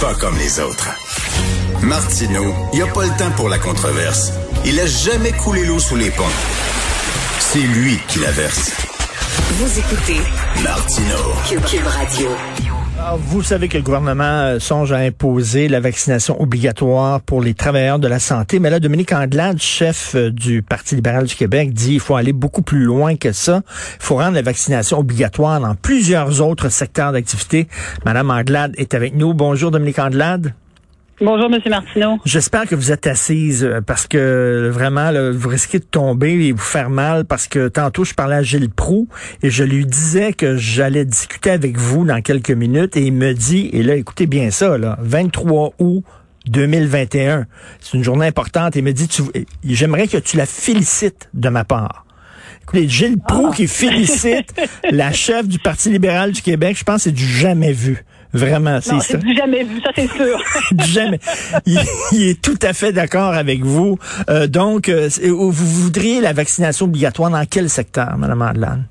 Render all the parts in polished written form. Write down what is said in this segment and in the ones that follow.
pas comme les autres. Martineau, il n'y a pas le temps pour la controverse. Il a jamais coulé l'eau sous les ponts. C'est lui qui la verse. Vous écoutez Martineau. Cube Radio. Alors, vous savez que le gouvernement songe à imposer la vaccination obligatoire pour les travailleurs de la santé. Mais là, Dominique Anglade, chef du Parti libéral du Québec, dit qu'il faut aller beaucoup plus loin que ça. Il faut rendre la vaccination obligatoire dans plusieurs autres secteurs d'activité. Madame Anglade est avec nous. Bonjour, Dominique Anglade. Bonjour, M. Martineau. J'espère que vous êtes assise parce que vraiment, là, vous risquez de tomber et vous faire mal parce que tantôt, je parlais à Gilles Proulx et je lui disais que j'allais discuter avec vous dans quelques minutes et il me dit, et là, écoutez bien ça, là, 23 août 2021, c'est une journée importante, et il me dit, j'aimerais que tu la félicites de ma part. Écoutez, Gilles Proulx qui félicite la chef du Parti libéral du Québec, je pense que c'est du jamais vu. Vraiment, c'est non, ça. C'est du jamais vu, ça c'est sûr. Du jamais. Il est tout à fait d'accord avec vous. Donc, vous voudriez la vaccination obligatoire dans quel secteur, Mme Anglade?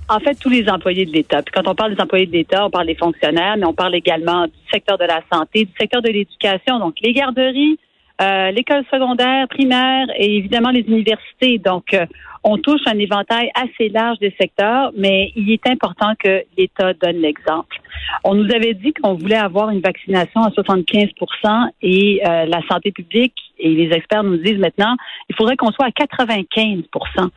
En fait, tous les employés de l'État. Puis quand on parle des employés de l'État, on parle des fonctionnaires, mais on parle également du secteur de la santé, du secteur de l'éducation, donc les garderies, l'école secondaire, primaire et évidemment les universités. Donc, on touche un éventail assez large des secteurs, mais il est important que l'État donne l'exemple. On nous avait dit qu'on voulait avoir une vaccination à 75 % et la santé publique et les experts nous disent maintenant il faudrait qu'on soit à 95 %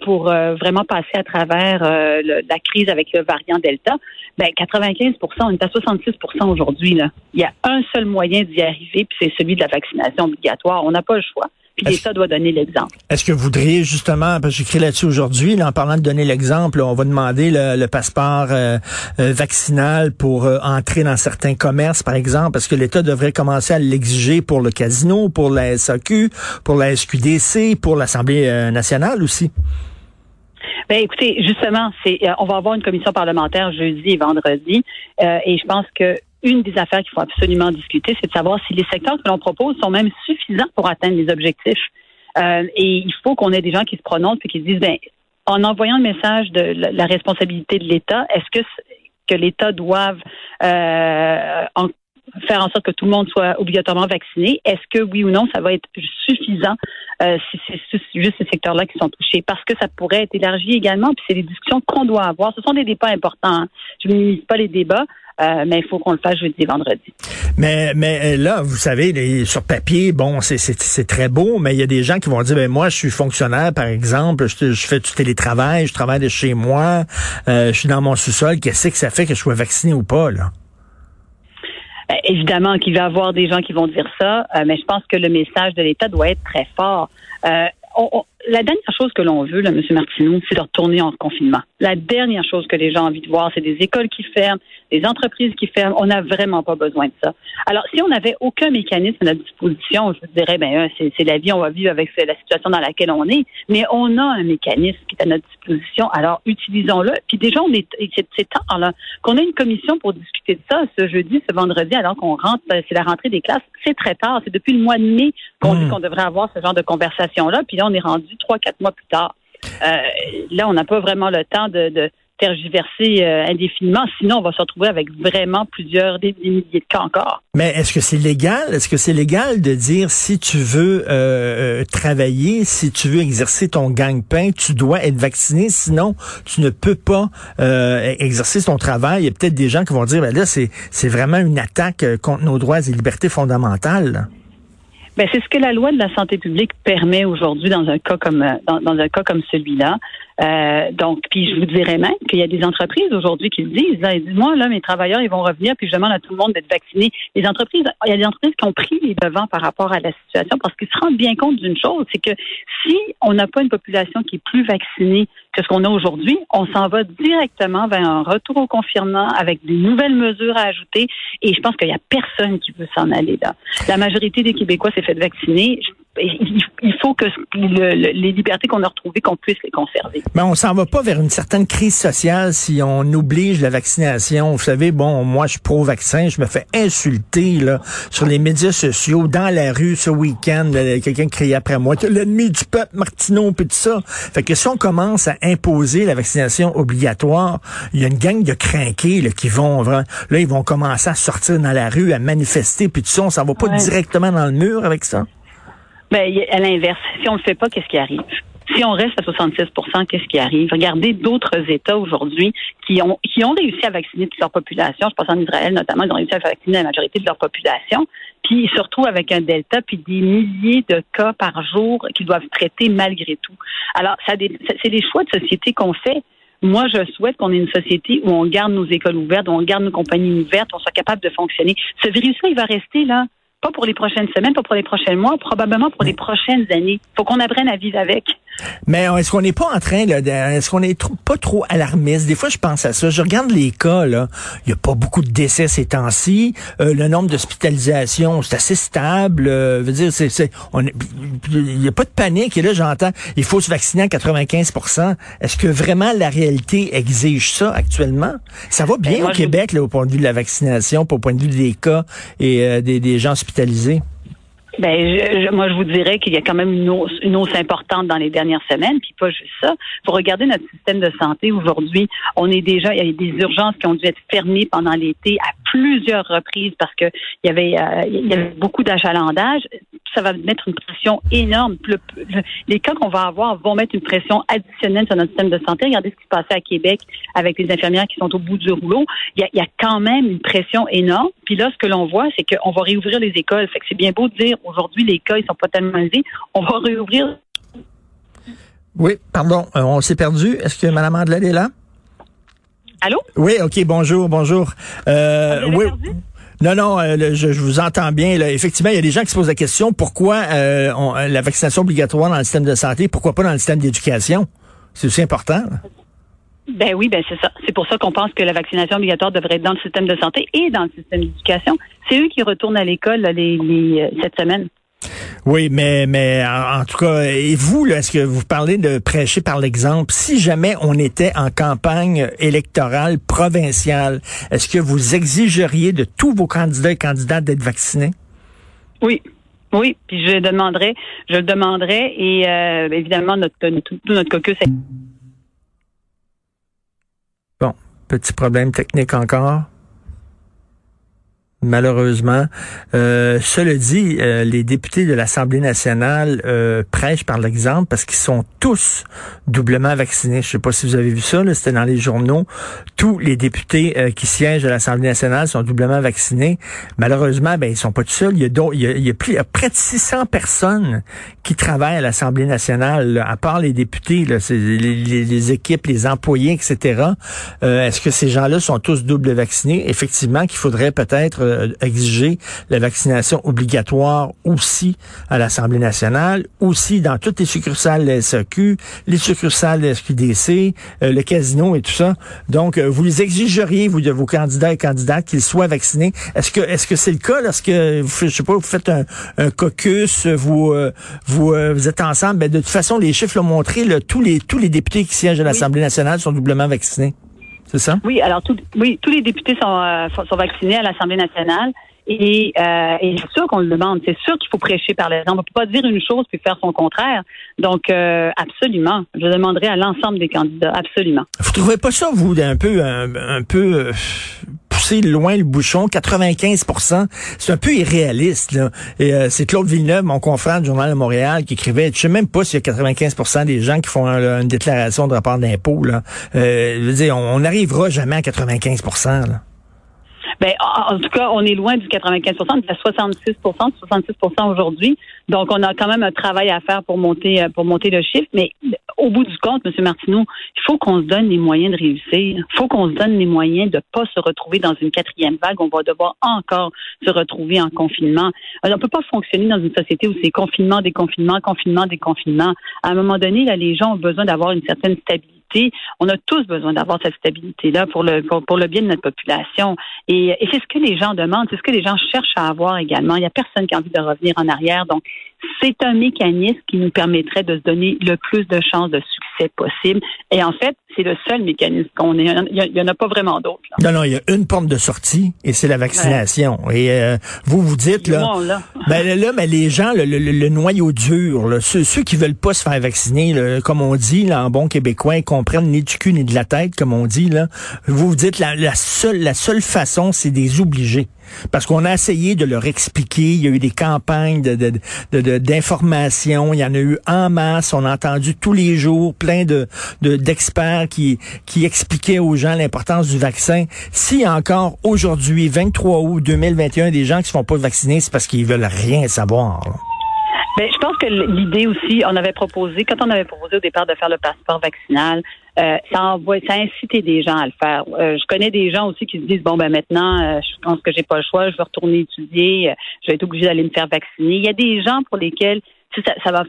pour vraiment passer à travers la crise avec le variant Delta. Ben 95 % on est à 66 % aujourd'hui. Là. Il y a un seul moyen d'y arriver, puis c'est celui de la vaccination obligatoire. On n'a pas le choix. Puis l'État doit donner l'exemple. Est-ce que vous voudriez justement, parce que j'écris là-dessus aujourd'hui, là, en parlant de donner l'exemple, on va demander le passeport vaccinal pour entrer dans certains commerces, par exemple, parce que l'État devrait commencer à l'exiger pour le casino, pour la SAQ, pour la SQDC, pour l'Assemblée nationale aussi. Ben écoutez, justement, on va avoir une commission parlementaire jeudi et vendredi, et je pense que une des affaires qu'il faut absolument discuter, c'est de savoir si les secteurs que l'on propose sont même suffisants pour atteindre les objectifs. Et il faut qu'on ait des gens qui se prononcent et qui se disent, en envoyant le message de la responsabilité de l'État, est-ce que l'État doive faire en sorte que tout le monde soit obligatoirement vacciné? Est-ce que oui ou non, ça va être suffisant si c'est juste ces secteurs-là qui sont touchés? Parce que ça pourrait être élargi également, puis c'est des discussions qu'on doit avoir. Ce sont des débats importants. Je ne minimise pas les débats. Mais il faut qu'on le fasse jeudi et vendredi. Mais là, vous savez, sur papier, bon, c'est très beau, mais il y a des gens qui vont dire, moi, je suis fonctionnaire, par exemple, je fais du télétravail, je travaille de chez moi, je suis dans mon sous-sol, qu'est-ce que ça fait que je sois vacciné ou pas, là? Évidemment qu'il va y avoir des gens qui vont dire ça, mais je pense que le message de l'État doit être très fort. La dernière chose que l'on veut, là, M. Martineau, c'est de retourner en confinement. La dernière chose que les gens ont envie de voir, c'est des écoles qui ferment, des entreprises qui ferment. On n'a vraiment pas besoin de ça. Alors, si on n'avait aucun mécanisme à notre disposition, je vous dirais, c'est la vie, on va vivre avec la situation dans laquelle on est, mais on a un mécanisme qui est à notre disposition. Alors, utilisons-le. Puis déjà, c'est temps là, qu'on ait une commission pour discuter de ça ce jeudi, ce vendredi, alors qu'on rentre, c'est la rentrée des classes. C'est très tard. C'est depuis le mois de mai qu'on dit qu'on devrait avoir ce genre de conversation-là. Puis là, on est rendu 3-4 mois plus tard. Là, on n'a pas vraiment le temps de tergiverser indéfiniment. Sinon, on va se retrouver avec vraiment des milliers de cas encore. Mais est-ce que c'est légal? Est-ce que c'est légal de dire si tu veux travailler, si tu veux exercer ton gagne-pain, tu dois être vacciné, sinon tu ne peux pas exercer ton travail? Il y a peut-être des gens qui vont dire, là, c'est vraiment une attaque contre nos droits et libertés fondamentales, là. C'est ce que la loi de la santé publique permet aujourd'hui dans un cas comme celui-là. Donc, puis je vous dirais même qu'il y a des entreprises aujourd'hui qui le disent. Là, ils disent, moi, là, mes travailleurs, ils vont revenir, puis je demande à tout le monde d'être vacciné. Il y a des entreprises qui ont pris les devants par rapport à la situation parce qu'ils se rendent bien compte d'une chose, c'est que si on n'a pas une population qui est plus vaccinée que ce qu'on a aujourd'hui, on s'en va directement vers un retour au confinement avec des nouvelles mesures à ajouter. Et je pense qu'il y a personne qui veut s'en aller là. La majorité des Québécois s'est fait vacciner. il faut que les libertés qu'on a retrouvées, qu'on puisse les conserver. Mais on s'en va pas vers une certaine crise sociale si on oblige la vaccination. Vous savez, bon, moi, je suis pro-vaccin, je me fais insulter là sur les médias sociaux, dans la rue ce week-end, quelqu'un criait après moi, t'es l'ennemi du peuple, Martineau, puis tout ça. Fait que si on commence à imposer la vaccination obligatoire, il y a une gang de crinqués là, qui vont là, ils vont commencer à sortir dans la rue, à manifester, puis tout ça, on s'en va pas directement dans le mur avec ça? Ben, à l'inverse, si on le fait pas, qu'est-ce qui arrive? Si on reste à 66 %, qu'est-ce qui arrive? Regardez d'autres États aujourd'hui qui ont réussi à vacciner toute leur population. Je pense en Israël notamment, ils ont réussi à vacciner la majorité de leur population. Puis ils se retrouvent avec un delta, puis des milliers de cas par jour qu'ils doivent traiter malgré tout. Alors, c'est des choix de société qu'on fait. Moi, je souhaite qu'on ait une société où on garde nos écoles ouvertes, où on garde nos compagnies ouvertes, où on soit capable de fonctionner. Ce virus-là, il va rester là. Pas pour les prochaines semaines, pas pour les prochains mois, probablement pour les prochaines années. Faut qu'on apprenne à vivre avec. Mais est-ce qu'on n'est pas en train, là, est-ce qu'on est pas trop alarmiste? Des fois, je pense à ça. Je regarde les cas, là. Il n'y a pas beaucoup de décès ces temps-ci. Le nombre d'hospitalisations, c'est assez stable. Veut dire, il n'y a pas de panique. Et là, j'entends, il faut se vacciner à 95 %. Est-ce que vraiment la réalité exige ça actuellement? Ça va bien au Québec, là, au point de vue de la vaccination, au point de vue des cas et des gens hospitalisés? Ben, moi, je vous dirais qu'il y a quand même une hausse importante dans les dernières semaines, puis pas juste ça. Faut regarder notre système de santé aujourd'hui. Il y a des urgences qui ont dû être fermées pendant l'été à plusieurs reprises parce que il y avait beaucoup d'achalandage. Ça va mettre une pression énorme. Les cas qu'on va avoir vont mettre une pression additionnelle sur notre système de santé. Regardez ce qui se passait à Québec avec les infirmières qui sont au bout du rouleau. Il y a quand même une pression énorme. Puis là, ce que l'on voit, c'est qu'on va réouvrir les écoles. Fait que c'est bien beau de dire aujourd'hui les cas ils sont pas tellement élevés. On va réouvrir. Oui, pardon, on s'est perdu. Est-ce que Mme Andelade est là? Allô? Oui, OK, bonjour. Oui. Perdu? Non, je vous entends bien. Là. Effectivement, il y a des gens qui se posent la question, pourquoi la vaccination obligatoire dans le système de santé, pourquoi pas dans le système d'éducation? C'est aussi important. Là. Ben oui, c'est ça. C'est pour ça qu'on pense que la vaccination obligatoire devrait être dans le système de santé et dans le système d'éducation. C'est eux qui retournent à l'école là, cette semaine. Oui, mais en tout cas, et vous, là, est-ce que vous parlez de prêcher par l'exemple? Si jamais on était en campagne électorale provinciale, est-ce que vous exigeriez de tous vos candidats et candidates d'être vaccinés? Oui, puis je le demanderai et évidemment tout notre caucus. Bon, petit problème technique encore. Malheureusement. Cela dit, les députés de l'Assemblée nationale prêchent par l'exemple parce qu'ils sont tous doublement vaccinés. Je sais pas si vous avez vu ça, là, c'était dans les journaux. Tous les députés qui siègent à l'Assemblée nationale sont doublement vaccinés. Malheureusement, ils sont pas tout seuls. Il y a près de 600 personnes qui travaillent à l'Assemblée nationale, là, à part les députés, là, c'est les équipes, les employés, etc. Est-ce que ces gens-là sont tous double vaccinés? Effectivement, qu'il faudrait peut-être exiger la vaccination obligatoire aussi à l'Assemblée nationale, aussi dans toutes les succursales de la SAQ, les succursales de la SQDC, le casino et tout ça. Donc, vous les exigeriez, vous, de vos candidats et candidates, qu'ils soient vaccinés. Est-ce que c'est le cas lorsque, je sais pas, vous faites un caucus, vous êtes ensemble? De toute façon, les chiffres l'ont montré, là, tous les députés qui siègent à l'Assemblée nationale sont doublement vaccinés. C'est ça? Oui, alors tous les députés sont vaccinés à l'Assemblée nationale et c'est sûr qu'on le demande. C'est sûr qu'il faut prêcher par l'exemple. On peut pas dire une chose puis faire son contraire. Donc absolument, je demanderai à l'ensemble des candidats, absolument. Vous trouvez pas ça, vous, un peu pousser loin le bouchon, 95 %, c'est un peu irréaliste, là. Et c'est Claude Villeneuve, mon confrère du Journal de Montréal, qui écrivait, je sais même pas s'il y a 95 % des gens qui font une déclaration de rapport d'impôt, là. Je veux dire, on n'arrivera jamais à 95 % là. Ben, en tout cas, on est loin du 95 %, on est à 66 % aujourd'hui. Donc, on a quand même un travail à faire pour monter le chiffre. Mais au bout du compte, M. Martineau, il faut qu'on se donne les moyens de réussir. Il faut qu'on se donne les moyens de pas se retrouver dans une quatrième vague. On va devoir encore se retrouver en confinement. Alors, on peut pas fonctionner dans une société où c'est confinement, déconfinement, confinement, déconfinement. À un moment donné, là, les gens ont besoin d'avoir une certaine stabilité. On a tous besoin d'avoir cette stabilité-là pour le bien de notre population. Et c'est ce que les gens demandent, c'est ce que les gens cherchent à avoir également. Il n'y a personne qui a envie de revenir en arrière. Donc, c'est un mécanisme qui nous permettrait de se donner le plus de chances de succès possible. Et en fait, c'est le seul mécanisme qu'on ait. Il y en a pas vraiment d'autres. Non, il y a une porte de sortie et c'est la vaccination. Ouais. Et vous dites, là, mais les gens, le noyau dur, là, ceux qui veulent pas se faire vacciner, là, comme on dit là, en bon québécois, ils comprennent ni du cul ni de la tête, comme on dit, là. Vous dites, la seule façon, c'est des obligés. Parce qu'on a essayé de leur expliquer, il y a eu des campagnes d'information, il y en a eu en masse, on a entendu tous les jours plein d'experts qui expliquaient aux gens l'importance du vaccin. S'il y a encore aujourd'hui, 23 août 2021, des gens qui se font pas vacciner, c'est parce qu'ils veulent rien savoir. Là. Ben, je pense que l'idée aussi, quand on avait proposé au départ de faire le passeport vaccinal, ça a incité des gens à le faire. Je connais des gens aussi qui se disent, maintenant, je pense que j'ai pas le choix, je vais retourner étudier, je vais être obligé d'aller me faire vacciner. Il y a des gens pour lesquels ça va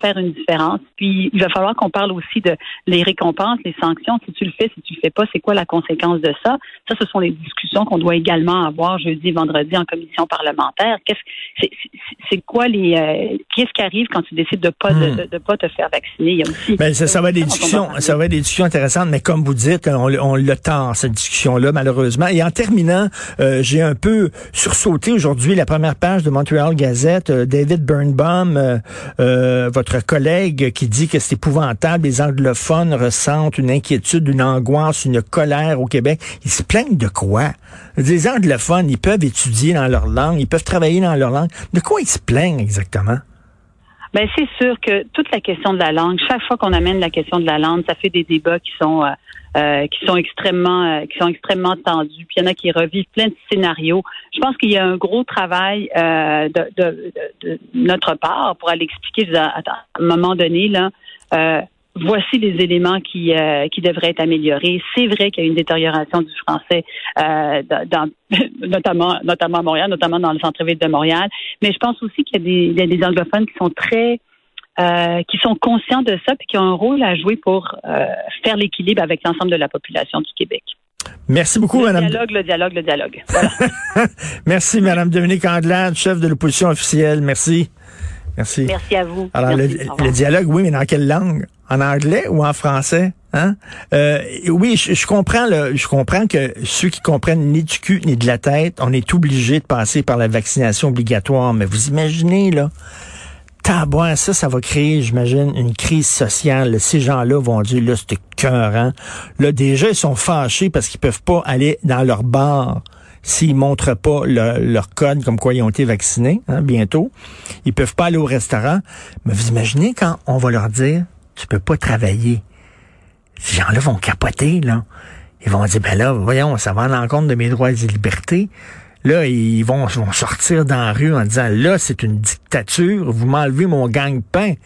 faire une différence. Puis il va falloir qu'on parle aussi de les récompenses, les sanctions. Si tu le fais, si tu le fais pas, c'est quoi la conséquence de ça? Ça, ce sont les discussions qu'on doit également avoir jeudi et vendredi en commission parlementaire. C'est quoi qu'est-ce qui arrive quand tu décides de pas te faire vacciner? Il y a aussi. Ben, ça va être des discussions intéressantes, mais comme vous dites, on le tend, cette discussion-là, malheureusement. Et en terminant, j'ai un peu sursauté aujourd'hui la première page de Montreal Gazette, David Birnbaum, votre collègue qui dit que c'est épouvantable, les anglophones ressentent une inquiétude, une angoisse, une colère au Québec. Ils se plaignent de quoi? Les anglophones, ils peuvent étudier dans leur langue, ils peuvent travailler dans leur langue. De quoi ils se plaignent exactement? Ben c'est sûr que toute la question de la langue, chaque fois qu'on amène la question de la langue, ça fait des débats qui sont extrêmement tendus. Puis il y en a qui revivent plein de scénarios. Je pense qu'il y a un gros travail de notre part pour aller expliquer à un moment donné là. Voici les éléments qui devraient être améliorés. C'est vrai qu'il y a une détérioration du français, notamment à Montréal, notamment dans le centre-ville de Montréal. Mais je pense aussi qu'il y a des anglophones qui sont qui sont conscients de ça et qui ont un rôle à jouer pour faire l'équilibre avec l'ensemble de la population du Québec. Merci beaucoup, Madame. Le dialogue. Voilà. Merci, Madame Dominique Anglade, chef de l'opposition officielle. Merci. Merci à vous. Alors, le dialogue, oui, mais dans quelle langue? En anglais ou en français? Hein? Oui, je comprends que ceux qui comprennent ni du cul ni de la tête, on est obligé de passer par la vaccination obligatoire. Mais vous imaginez, là, ça va créer, j'imagine, une crise sociale. Ces gens-là vont dire, là, c'est écœurant. Là, déjà, ils sont fâchés parce qu'ils peuvent pas aller dans leur bar s'ils montrent pas leur code comme quoi ils ont été vaccinés, bientôt. Ils peuvent pas aller au restaurant. Mais vous imaginez quand on va leur dire, tu peux pas travailler. Ces gens-là vont capoter, là. Ils vont dire, ben là, voyons, ça va à l'encontre de mes droits et libertés. Là, ils vont sortir dans la rue en disant, là, c'est une dictature, vous m'enlevez mon gagne-pain,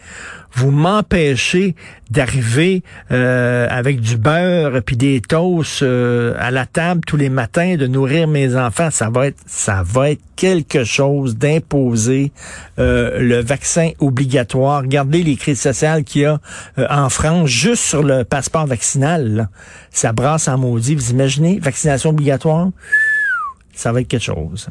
vous m'empêchez d'arriver avec du beurre puis des toasts à la table tous les matins, de nourrir mes enfants. Ça va être quelque chose d'imposer le vaccin obligatoire. Regardez les crises sociales qu'il y a en France, juste sur le passeport vaccinal, là. Ça brasse en maudit. Vous imaginez, vaccination obligatoire? Ça va être quelque chose.